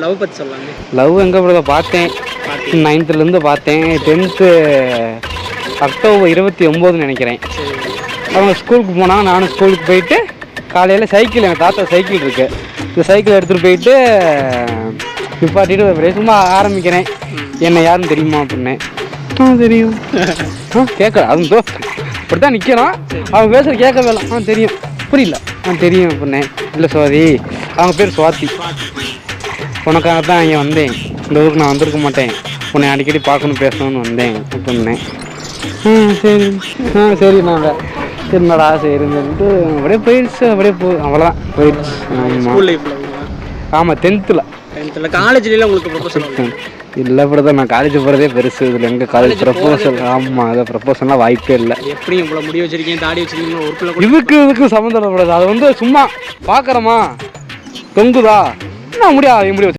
Love பற்றி சொல்லலாமே. Love எங்கே பிரதர் பார்த்தேன், 9th பார்த்தேன். 10th அக்டோபர் 29 நினைக்கிறேன். அவங்க ஸ்கூலுக்கு போனால் நானும் ஸ்கூலுக்கு போயிட்டு காலையில் சைக்கிள், எங்கள் தாத்தா சைக்கிள் இருக்குது, இந்த சைக்கிள் எடுத்துகிட்டு போயிட்டு நிப்பாட்டிட்டு சும்மா ஆரம்பிக்கிறேன். என்ன யாருன்னு தெரியுமா அப்படின்னேன். தெரியும். கேட்கல, அது இப்படி தான் நிற்கிறான், அவங்க பேசுகிற கேட்கவே இல்லை. தெரியும். புரியல. தெரியும் அப்படின்னேன். இல்லை சுவாதி, அவங்க பேர் சுவாதி, உனக்காக தான் இங்கே வந்தேன், இந்த ஊருக்கு நான் வந்திருக்க மாட்டேன், உன்னை அடிக்கடி பார்க்கணும் பேசணும்னு வந்தேன் அப்படின்னேன். சரி சரி நாங்கள் என்னடா சரின்னு சொல்லிட்டு அப்படியே போயிடுச்சு. அப்படியே அவ்வளோதான் போயிடுச்சு. ஆமாம் 10th. காலேஜ்ல உங்களுக்கு ப்ரொபோசல் இல்லை பிரதர், நான் காலேஜ் போகிறதே பெருசு. இதில் எங்கள் காலேஜ் ப்ரொபோசல்? ஆமாம், அதை ப்ரொபோசல்லாம் வாய்ப்பே இல்லை. எப்படி இவ்வளோ முடி வச்சிருக்கீங்க, தாடி வச்சிருக்கீங்க, இதுக்கு சம்மந்தப்படாது. அது சும்மா பார்க்குறோமா, தொங்குதா, நான் முடியாது